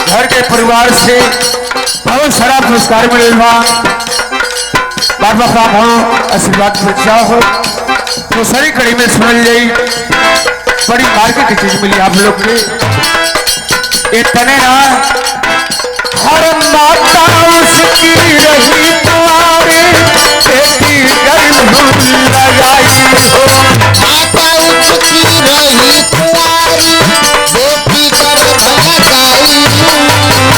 घर के परिवार से बहुत सारा पुरस्कार मिले बाबा का हो आशीर्वाद बच्चा हो तो सारी कड़ी में सुन ली बड़ी मार्केट की चीज मिली आप लोग के इतने ना हर माता उसकी रही तुम्हारी बेटी गर्भ लगाई हो माता उसकी रही कुंवारी बेटी गर्भ लगाई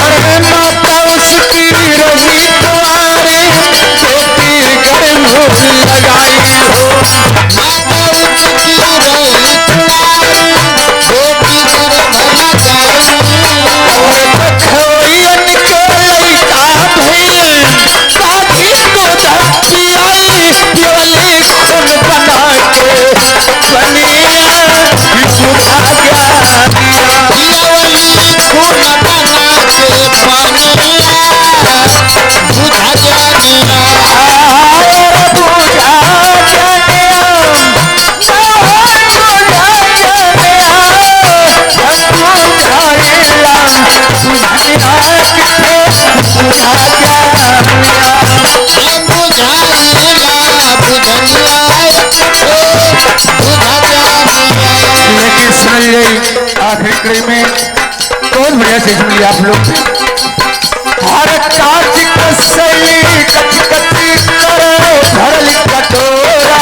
अरे माता उसकी रही तुम्हारी बेटी गर्भ लगाई हो माता उसकी रही कुंवारी बेटी गर्भ लगाई और बखोरियन के लइका भइल काठी को धरती आई केवली खून बना के बनिया सुधा गया दियावली खून बना के बनिया बुझा जानिया लेकिन सुन ली आखिरी कड़ी में बहुत बढ़िया चीज मिली आप लोग हर कांच कसली कच कची करे भरल कटोरा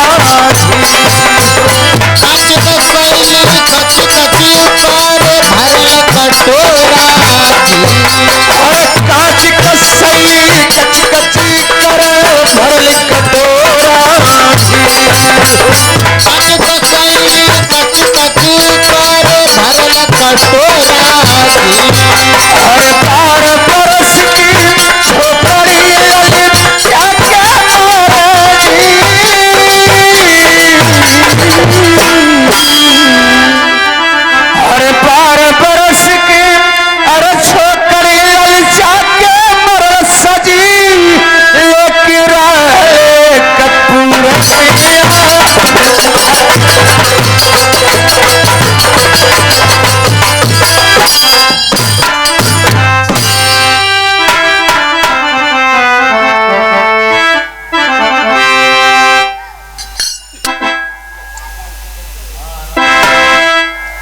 कांच कसैली कच कची करे भरल कटोरा हर कांच कसली कच कची करे भरल कटोरा कांच कसैली कच कची करे भरल कटोरा हर पार बरस की छोकरी क्या क्या हर पार बरस की अरे छोकरी ललचा के मर सजी लेके रहे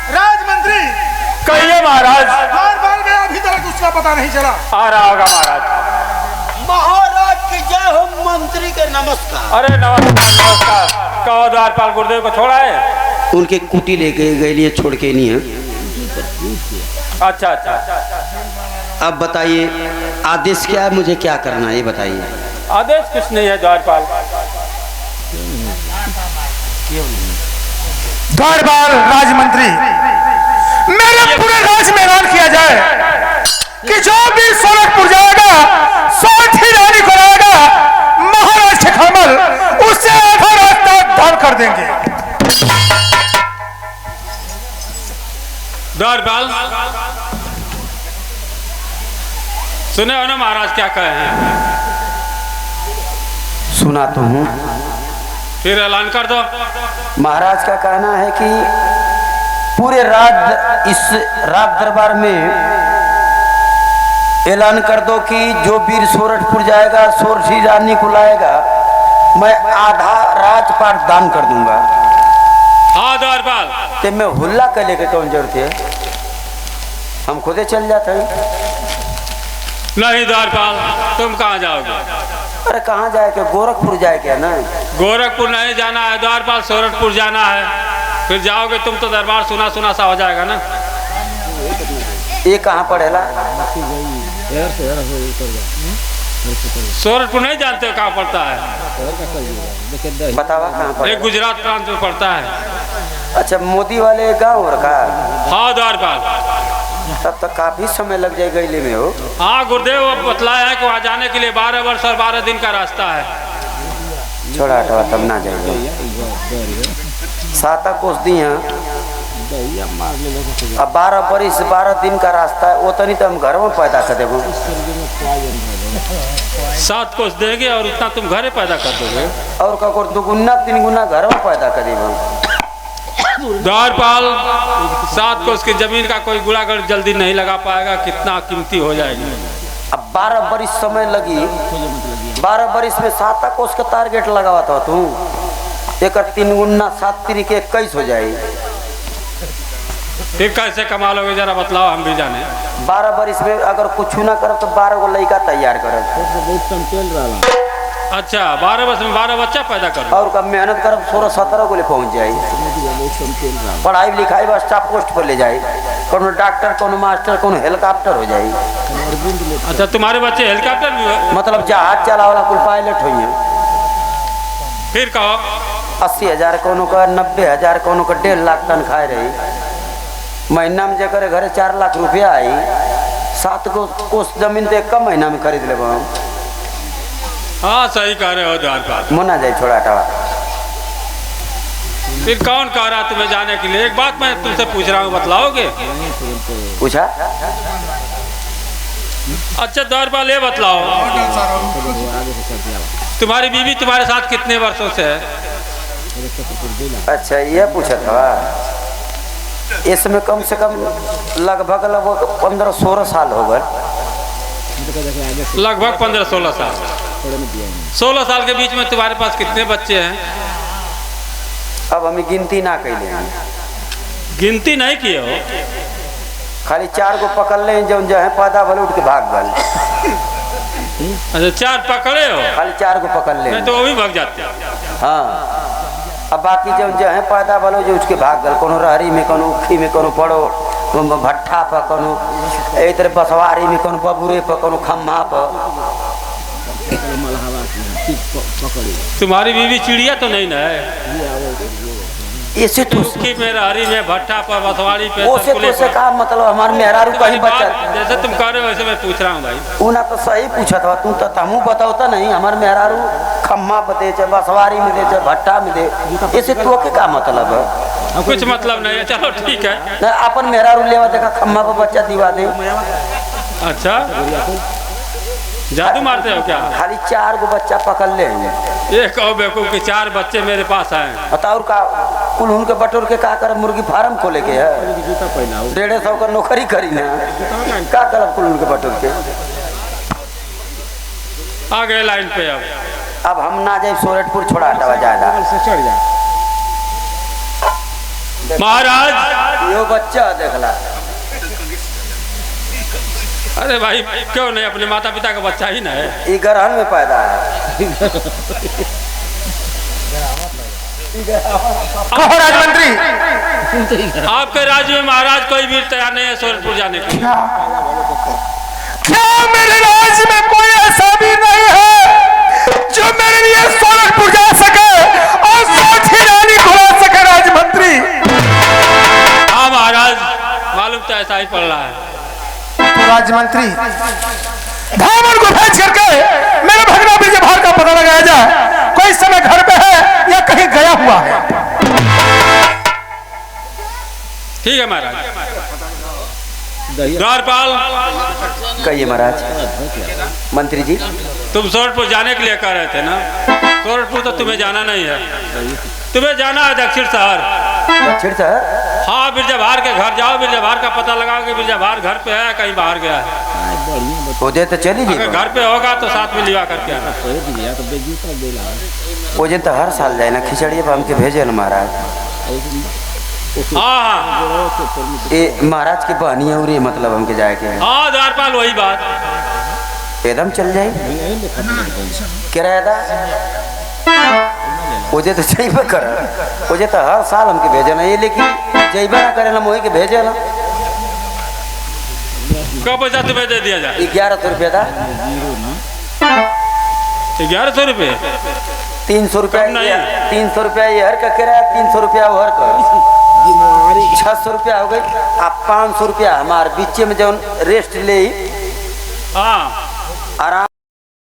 राजमंत्री कहिए महाराज बार बार गया अभी तक उसका पता नहीं चला। आ रहा होगा महाराज महाराज की जय हो। मंत्री के नमस्कार। अरे नमस्कार नमस्कार कहो द्वारपाल गुरुदेव को छोड़ा है उनके कुटी लेके गए लिए छोड़ के नहीं है। अच्छा अच्छा अब बताइए आदेश क्या है, मुझे क्या करना है ये बताइए। आदेश कुछ नहीं है द्वारपाल द्वारपाल राजमंत्री मेरे पूरे राज्य में ऐलान किया जाए कि जो भी सोलखपुर जाएगा सोठी रानी को लाएगा महाराज के कमल उससे आधा रास्ता दान कर देंगे। द्वारपाल सुने हो ना महाराज क्या कहे हैं? सुना तो हूँ। फिर ऐलान कर दो। महाराज का कहना है कि पूरे इस राज दरबार में ऐलान कर दो कि जो वीर सोरठपुर जाएगा सोरठी रानी को लाएगा मैं आधा राजपाट दान कर दूंगा। हाँ द्वारपाल ते मैं हुल्ला कर लेके कौन जरूरत है, हम खुदे चल जाते हैं। नहीं द्वारपाल तुम कहाँ जाओगे? अरे कहाँ जाए के गोरखपुर जाए क्या ना? गोरखपुर नहीं जाना है द्वारपाल, सोरठपुर जाना है। फिर जाओगे तुम तो दरबार सुना सुना सा हो जाएगा ना। ये कहाँ पड़ेला? सोरठपुर नहीं जानते हो कहाँ पड़ता है? बतावा कहाँ ये पड़ेला? गुजरात प्रांत में पड़ता है। अच्छा मोदी वाले गाँव और का? हाँ द्वारपाल तब तक काफी समय लग जाएगा इले में हो। हाँ गुरुदेव बतलाया है कि वहाँ जाने के लिए 12 वर्ष और 12 दिन का रास्ता है। छोड़ा हटवा तब ना जाएगा। साता कोस दिया अब 12 बरिस 12 दिन का रास्ता है वो तो नहीं तो हम घर में पैदा कर देव। 7 कोस देंगे और उतना तुम घरे पैदा कर दोगे। और का दुगुना 3 गुना घर में पैदा कर देव। द्वारपाल 7 कोस की जमीन का कोई गुड़ागढ़ जल्दी नहीं लगा पाएगा, कितना कीमती हो जाएगी। अब 12 बरिस समय लगी, 12 बरिस में 7 कोस का टारगेट लगावा था तू, एक 3 गुना 7 तिरिक 21 हो जाए। फिर कैसे कमा लोगे जरा बतलाओ, हम भी जाने। 12 बरिस में अगर कुछ ना करब तो 12 गो लड़का तैयार करब। अच्छा 12 वर्ष में 12 बच्चा पैदा कर और कब मेहनत करब 16-17 को ले पहुँच जाए। पढ़ाई लिखाई बस स्टाफ पोस्ट पर ले जाए, कोनो डॉक्टर, कोनो मास्टर, कोनो हेलीकॉप्टर हो जाए। अच्छा तुम्हारे बच्चे हेलीकॉप्टर भी हो? मतलब जहाज चलावला कुल पायलट हो। फिर कहो 80,000 कोनो का, 90,000 कोनो का, 1.5 लाख तनख्वाह रही। महीना में जकर घरे 4 लाख रुपया आई, 7 कोस जमीन तो एक महीना में खरीद ले। हाँ सही कह रहे हो द्वारपाल। मुना जाए छोड़ा टावा। फिर कौन कह रहा तुम्हें जाने के लिए? एक बात मैं तुमसे पूछ रहा हूँ, बतलाओगे? पूछा। अच्छा द्वारपाल ये बतलाओ, तुम्हारी बीवी तुम्हारे साथ कितने वर्षों से है? अच्छा ये पूछा था। इसमें कम से कम लगभग 15-16 साल हो गए। लगभग 15-16 साल। 16 साल के बीच में तुम्हारे पास कितने बच्चे हैं? अब हमें गिनती ना कैले, गिनती नहीं किए हो? खाली 4 को पकड़ ले, जो है पैदा भले उठ के भाग गल। अच्छा 4 पकड़े हो? खाली 4 को पकड़ ले, नहीं तो वो भी भाग जाते। हाँ। अब बाकी जो है पैदा भले जो उठ के भाग गल, कोनो रहरी में, कोनो उखी में, कोनो पड़ो भट्ठा पर, कोनो एक तरह बसवारी में, कोनो बबूरे पर, कोनो खम्मा पर। तुम्हारी बीवी चिड़िया तो नहीं ना है? ऐसे तो उखी में, रहरी में, भट्ठा पर, बसवारी पे, ओसे तो से का मतलब हमारे मेहरारू कहीं बच्चा। जैसे तुम कह रहे हो वैसे मैं पूछ रहा हूँ भाई। उना तो सही पूछा था तू, तो हमू बताओ नहीं। हमारे मेहरारू खम्मा पर दे, बसवारी में दे, भट्टा में दे, ऐसे तो के का मतलब है? कुछ मतलब नहीं है, चलो ठीक है। अपन मेहरारू लेवा देखा खम्मा पर बच्चा दिवा दे। अच्छा जादू मारते हो क्या? खाली 4 को बच्चा पकड़ ले। ये कहो बेवकूफ कि 4 बच्चे मेरे पास आए। बताओ का कुल उनके बटोर के का कर, मुर्गी फार्म खोले के है, 150 का नौकरी करी ना, का करब कुल उनके बटोर के। आ गए लाइन पे। अब हम ना जाए सोरठपुर, छोड़ा हटावा ज्यादा। महाराज यो बच्चा देखला। अरे भाई क्यों नहीं, अपने माता पिता का बच्चा ही ना है। ये ग्रहण में पैदा है। कहो राजमंत्री, आपके राज्य में महाराज कोई भी तैयार नहीं है सोरठपुर जाने के लिए? क्या मेरे राज्य में कोई ऐसा भी नहीं है जो मेरे लिए सोरठपुर जा सके और सोठी रानी घुमा सके? राजमंत्री। हाँ महाराज, मालूम तो ऐसा ही पड़ रहा है। तो राजमंत्री धामन को भेज करके मेरे भगना ब्रिजभार का पता लगाया जाए, कोई समय घर पे है या कहीं गया हुआ है। ठीक है महाराज। द्वारपाल कहिए महाराज। मंत्री जी तुम सोरठपुर जाने के लिए कह रहे थे ना? सोरठपुर तो तुम्हें जाना नहीं है, तुम्हें जाना है दक्षिण शहर। दक्षिण शहर? हाँ बिरजाभार के घर जाओ, बिरजाभार का पता लगाओ कि बिरजाभार घर पे है कहीं बाहर गया है। ओजे तो चली जी। अगर घर पे होगा तो साथ में लिवा करके आना। ओजे तो हर साल जाए ना, खिचड़ी पर हमके भेजे ना महाराज। हाँ हाँ ये महाराज के बहनी और ये मतलब हमके जाए के है। हाँ द्वारपाल वही बात। एकदम चल जाए किराएदार। ओजे तो जैबे कर, ओजे तो हर साल हमके भेजे ना ये, लेकिन जैबे ना करे ना मोही के भेजे ना। कब पैसा तुम्हें दे दिया जाए? 1100 रुपया था। 1100 रुपये? 300 रुपया, कम नहीं। 300 रुपया ये हर का किराया, 300 रुपया वो हर का, 600 रुपया हो गई। आप 500 रुपया हमारे बीच में जो रेस्ट ले हाँ आराम